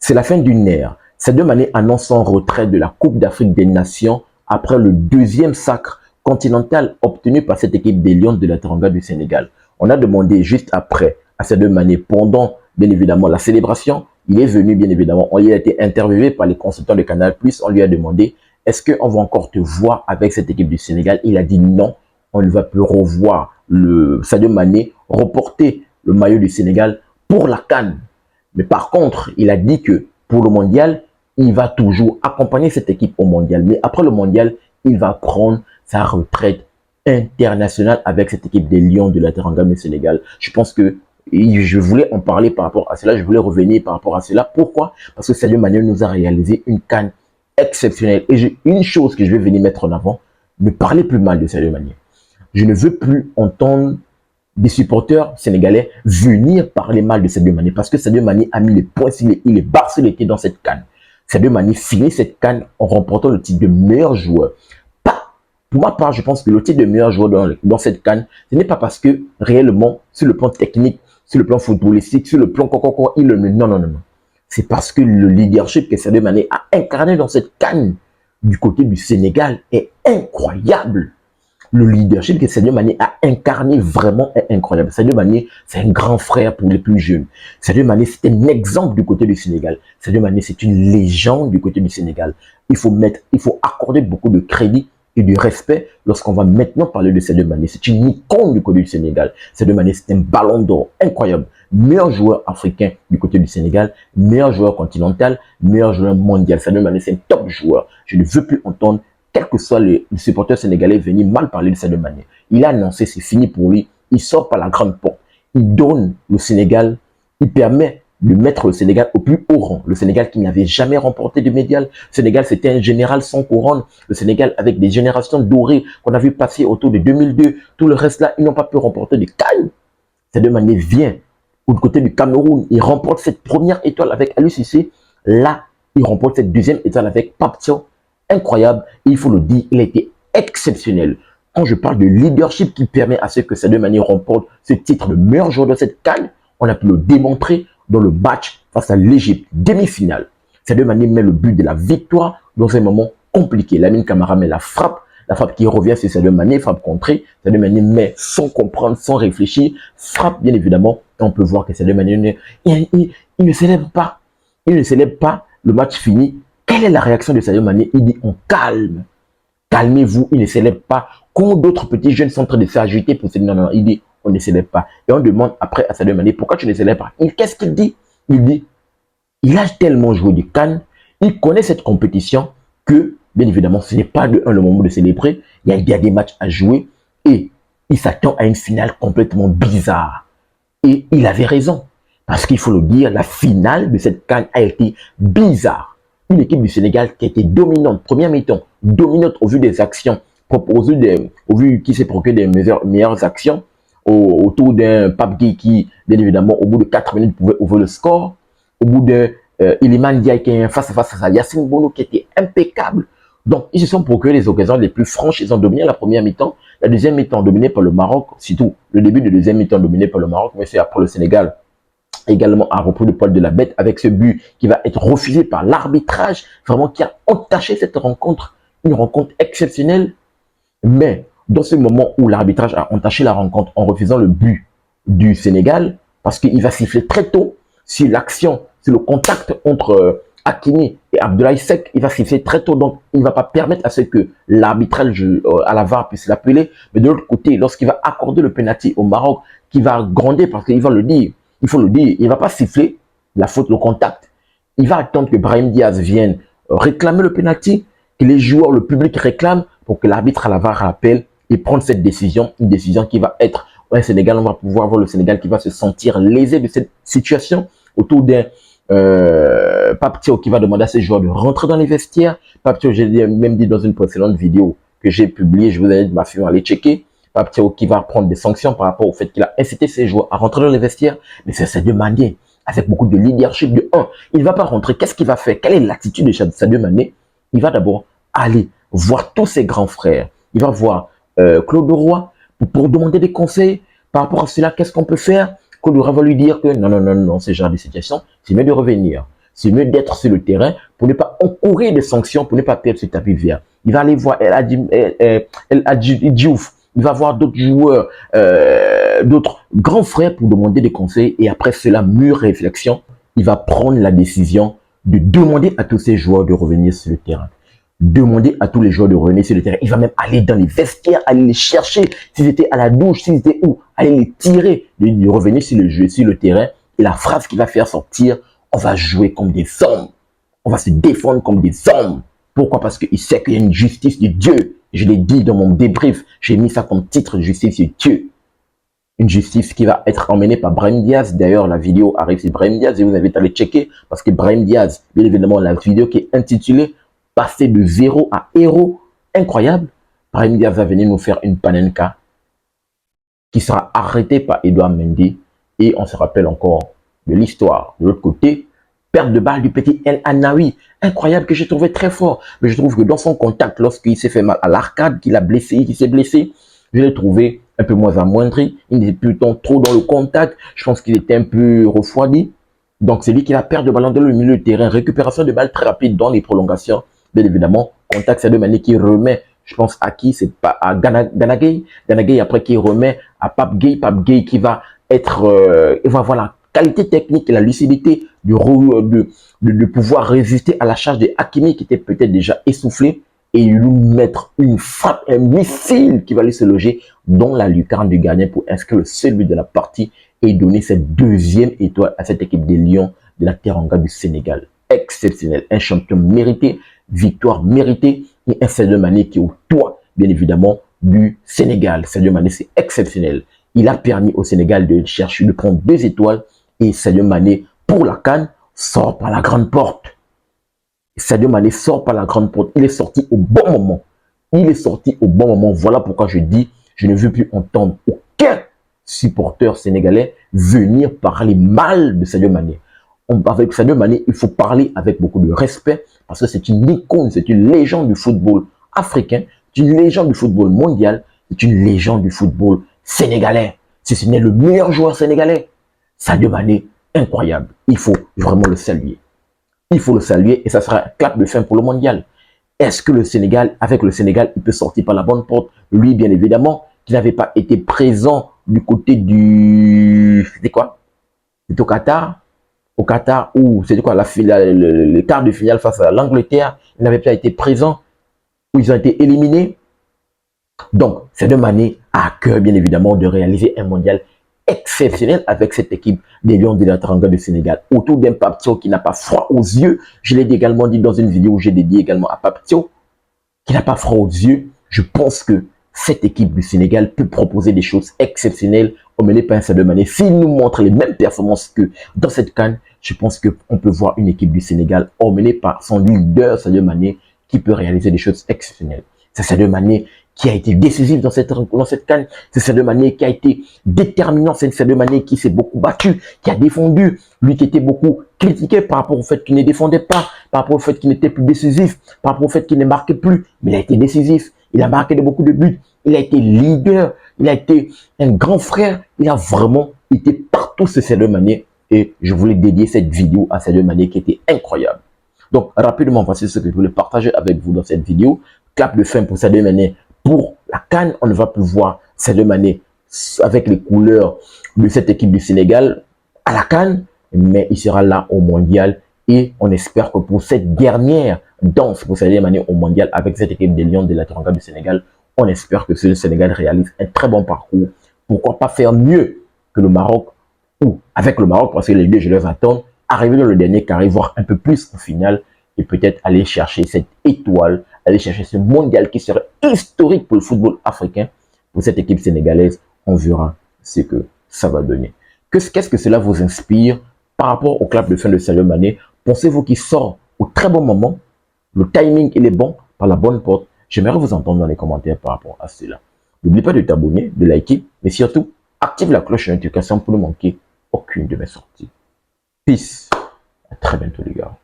C'est la fin d'une ère. Sadio Mané annonce son retrait de la Coupe d'Afrique des Nations après le deuxième sacre continental obtenu par cette équipe des Lions de la Teranga du Sénégal. On a demandé juste après à Sadio Mané, pendant bien évidemment la célébration, il est venu bien évidemment, on lui a été interviewé par les consultants de Canal+, on lui a demandé est-ce qu'on va encore te voir avec cette équipe du Sénégal? Il a dit non, on ne va plus revoir le Sadio Mané reporter le maillot du Sénégal pour la CAN. Mais par contre, il a dit que pour le mondial, il va toujours accompagner cette équipe au mondial. Mais après le mondial, il va prendre sa retraite internationale avec cette équipe des Lions de la Teranga du Sénégal. Je pense que je voulais en parler par rapport à cela. Je voulais revenir par rapport à cela. Pourquoi? Parce que Sadio Mané nous a réalisé une CAN exceptionnelle. Et j'ai une chose que je vais venir mettre en avant, ne parlez plus mal de Sadio Mané. Je ne veux plus entendre des supporters sénégalais venir parler mal de Sadio Mané parce que Sadio Mané a mis les points, il est barcelé dans cette CAN. Sadio Mané finit cette CAN en remportant le titre de meilleur joueur. Pour ma part, je pense que le titre de meilleur joueur dans cette CAN, ce n'est pas parce que réellement, sur le plan technique, sur le plan footballistique, sur le plan il le met. Non, non, non, non. C'est parce que le leadership que Sadio Mané a incarné dans cette CAN du côté du Sénégal est incroyable. Le leadership que Sadio Mané a incarné vraiment est incroyable. Sadio Mané, c'est un grand frère pour les plus jeunes. Sadio Mané, c'est un exemple du côté du Sénégal. Sadio Mané, c'est une légende du côté du Sénégal. Il faut accorder beaucoup de crédit et du respect lorsqu'on va maintenant parler de Sadio Mané. C'est une icône du côté du Sénégal. Sadio Mané, c'est un ballon d'or incroyable. Meilleur joueur africain du côté du Sénégal, meilleur joueur continental, meilleur joueur mondial. Sadio Mané, c'est un top joueur. Je ne veux plus entendre quels que soient les supporters sénégalais venir mal parler de Sadio Mané. Il a annoncé, c'est fini pour lui. Il sort par la grande porte. Il donne le Sénégal, il permet de mettre le Sénégal au plus haut rang. Le Sénégal qui n'avait jamais remporté de médaille. Le Sénégal, c'était un général sans couronne. Le Sénégal avec des générations dorées qu'on a vu passer autour de 2002. Tout le reste là, ils n'ont pas pu remporter de CAN. Sadio Mané vient du côté du Cameroun. Il remporte cette première étoile avec Aliou Cissé. Là, il remporte cette deuxième étoile avec Pape Thiaw. Incroyable. Et il faut le dire, il a été exceptionnel. Quand je parle de leadership qui permet à ce que Sadio Mané remporte ce titre de meilleur joueur de cette CAN, on a pu le démontrer dans le match face à l'Égypte, demi-finale. Sadio Mané met le but de la victoire dans un moment compliqué. Lamine Camara met la frappe qui revient sur Sadio Mané, frappe contrée. Sadio Mané met sans comprendre, sans réfléchir, frappe bien évidemment. Et on peut voir que Sadio Mané il ne célèbre pas. Il ne célèbre pas, le match fini. Quelle est la réaction de Sadio Mané? Il dit on calme. Calmez-vous, il ne célèbre pas. Quand d'autres petits jeunes sont en train de s'agiter pour se dire non, non, il dit on ne célèbre pas. Et on demande après à Sadio Mané pourquoi tu ne célèbres pas. Qu'est-ce qu'il dit? Il dit il a tellement joué du CAN, il connaît cette compétition que, bien évidemment, ce n'est pas le moment de célébrer. Il y a des matchs à jouer et il s'attend à une finale complètement bizarre. Et il avait raison. Parce qu'il faut le dire, la finale de cette CAN a été bizarre. Une équipe du Sénégal qui a été dominante, première mi-temps, dominante au vu des actions, au vu qui s'est procuré des meilleures actions, autour d'un Pape Gueye qui, bien évidemment, au bout de 4 minutes, pouvait ouvrir le score, au bout d'un Iliman Ndiaye qui est face à face à Yacine Bono qui était impeccable. Donc, ils se sont procuré les occasions les plus franches, ils ont dominé la première mi-temps, la deuxième mi-temps dominée par le Maroc, surtout le début de deuxième mi-temps dominé par le Maroc, mais c'est après le Sénégal également a repris le poil de la bête avec ce but qui va être refusé par l'arbitrage, vraiment qui a entaché cette rencontre, une rencontre exceptionnelle. Mais dans ce moment où l'arbitrage a entaché la rencontre en refusant le but du Sénégal, parce qu'il va siffler très tôt sur l'action, sur le contact entre Hakimi et Abdoulaye Seck, il va siffler très tôt, donc il ne va pas permettre à ce que l'arbitrage à la VAR puisse l'appeler. Mais de l'autre côté, lorsqu'il va accorder le penalty au Maroc, qui va gronder parce qu'il va le dire, il faut le dire, il ne va pas siffler la faute, le contact. Il va attendre que Brahim Diaz vienne réclamer le penalty, que les joueurs, le public réclament pour que l'arbitre à la VAR rappelle et prendre cette décision, une décision qui va être, au Sénégal, on va pouvoir voir le Sénégal qui va se sentir lésé de cette situation autour d'un Pape Thiaw qui va demander à ses joueurs de rentrer dans les vestiaires. Pape Thiaw, j'ai même dit dans une précédente vidéo que j'ai publiée, je vous ai dit de ma fille, allez checker. Pape Thiaw qui va prendre des sanctions par rapport au fait qu'il a incité ses joueurs à rentrer dans les vestiaires. Mais c'est Sadio Mané, avec beaucoup de leadership de 1. Il ne va pas rentrer. Qu'est-ce qu'il va faire? Quelle est l'attitude de Sadio Mané? Il va d'abord aller voir tous ses grands frères. Il va voir Claude Roy pour demander des conseils par rapport à cela. Qu'est-ce qu'on peut faire? Claude Roy va lui dire que non, non, non, non, ce genre de situation, c'est mieux de revenir. c'est mieux d'être sur le terrain pour ne pas encourir des sanctions, pour ne pas perdre ce tapis vert. Il va aller voir El Hadji Diouf, il va voir d'autres joueurs, d'autres grands frères pour demander des conseils et après cela, mûre réflexion, il va prendre la décision de demander à tous ces joueurs de revenir sur le terrain. Demander à tous les joueurs de revenir sur le terrain. Il va même aller dans les vestiaires, aller les chercher. S'ils étaient à la douche, s'ils étaient où, aller les tirer, de revenir sur le jeu, sur le terrain. Et la phrase qu'il va faire sortir, on va jouer comme des hommes. On va se défendre comme des hommes. Pourquoi? Parce qu'il sait qu'il y a une justice de Dieu. Je l'ai dit dans mon débrief. J'ai mis ça comme titre, justice de Dieu. Une justice qui va être emmenée par Brahim Diaz. D'ailleurs, la vidéo arrive sur Brahim Diaz et vous invite à aller checker parce que Brahim Diaz, bien évidemment, la vidéo qui est intitulée passer de zéro à héros, incroyable. Brahim Diaz va venir nous faire une panenka qui sera arrêtée par Edouard Mendy et on se rappelle encore de l'histoire. De l'autre côté, perte de balle du petit El Anaoui, incroyable que j'ai trouvé très fort. Mais je trouve que dans son contact, lorsqu'il s'est fait mal à l'arcade, qu'il s'est blessé, je l'ai trouvé un peu moins amoindri. Il n'était plus trop dans le contact. Je pense qu'il était un peu refroidi. Donc c'est lui qui a perdu de ballon dans le milieu de terrain. Récupération de balle très rapide dans les prolongations. Bien évidemment, contact, c'est de manière qui remet, je pense à qui, c'est pas à Ganagay. Ganagay après qui remet à Pape Gay qui va être, il va avoir la qualité technique et la lucidité de pouvoir résister à la charge de Hakimi qui était peut-être déjà essoufflé et lui mettre une frappe, un missile qui va aller se loger dans la lucarne du gardien pour inscrire le seul but de la partie et donner cette deuxième étoile à cette équipe des Lions de la Teranga du Sénégal. Exceptionnel, un champion mérité, victoire méritée et un Sadio Mané qui est au toit, bien évidemment, du Sénégal. Sadio Mané, c'est exceptionnel. Il a permis au Sénégal de chercher, de prendre 2 étoiles et Sadio Mané, pour la CAN, sort par la grande porte. Sadio Mané sort par la grande porte. Il est sorti au bon moment. Il est sorti au bon moment. Voilà pourquoi je dis, je ne veux plus entendre aucun supporter sénégalais venir parler mal de Sadio Mané. Avec Sadio Mané, il faut parler avec beaucoup de respect parce que c'est une icône, c'est une légende du football africain, c'est une légende du football mondial, c'est une légende du football sénégalais. Si ce n'est le meilleur joueur sénégalais, Sadio Mané, incroyable. Il faut vraiment le saluer. Il faut le saluer et ça sera un clap de fin pour le mondial. Est-ce que le Sénégal, avec le Sénégal, il peut sortir par la bonne porte? Lui, bien évidemment, qui n'avait pas été présent du côté du... C'était quoi? C'était au Qatar, où c'était quoi le quart de finale face à l'Angleterre, il n'avait pas été présent, où ils ont été éliminés. Donc, Sadio Mané a à cœur, bien évidemment, de réaliser un mondial exceptionnel avec cette équipe des Lions de la Teranga du Sénégal. Autour d'un Pape Thiaw qui n'a pas froid aux yeux. Je l'ai également dit dans une vidéo où j'ai dédié également à Pape Thiaw, qui n'a pas froid aux yeux. Je pense que cette équipe du Sénégal peut proposer des choses exceptionnelles emmenées par un Sadio Mané. S'il nous montre les mêmes performances que dans cette CAN, je pense qu'on peut voir une équipe du Sénégal emmenée par son leader Sadio Mané qui peut réaliser des choses exceptionnelles. C'est Sadio Mané qui a été décisif dans cette CAN. C'est Sadio Mané qui a été déterminant. C'est Sadio Mané qui s'est beaucoup battu, qui a défendu. Lui qui était beaucoup critiqué par rapport au fait qu'il ne défendait pas, par rapport au fait qu'il n'était plus décisif, par rapport au fait qu'il ne marquait plus. Mais il a été décisif. Il a marqué beaucoup de buts. Il a été leader. Il a été un grand frère. Il a vraiment été partout ce Sadio Mané. Et je voulais dédier cette vidéo à Sadio Mané qui était incroyable. Donc, rapidement, voici ce que je voulais partager avec vous dans cette vidéo. Clap de fin pour Sadio Mané. Pour la CAN, on ne va plus voir Sadio Mané avec les couleurs de cette équipe du Sénégal à la CAN, mais il sera là au mondial et on espère que pour cette dernière danse pour Sadio Mané au mondial avec cette équipe des Lions de la Teranga du Sénégal, on espère que ce Sénégal réalise un très bon parcours. Pourquoi pas faire mieux que le Maroc ou avec le Maroc, parce que les deux, je les attends, arriver dans le dernier carré, voire un peu plus au final et peut-être aller chercher cette étoile, aller chercher ce mondial qui serait historique pour le football africain. Pour cette équipe sénégalaise, on verra ce que ça va donner. Qu'est-ce que cela vous inspire par rapport au clap de fin de Sadio Mané? Pensez-vous qu'il sort au très bon moment? Le timing, il est bon, par la bonne porte? J'aimerais vous entendre dans les commentaires par rapport à cela. N'oublie pas de t'abonner, de liker, mais surtout, active la cloche de notification pour ne manquer aucune de mes sorties. Peace. À très bientôt les gars.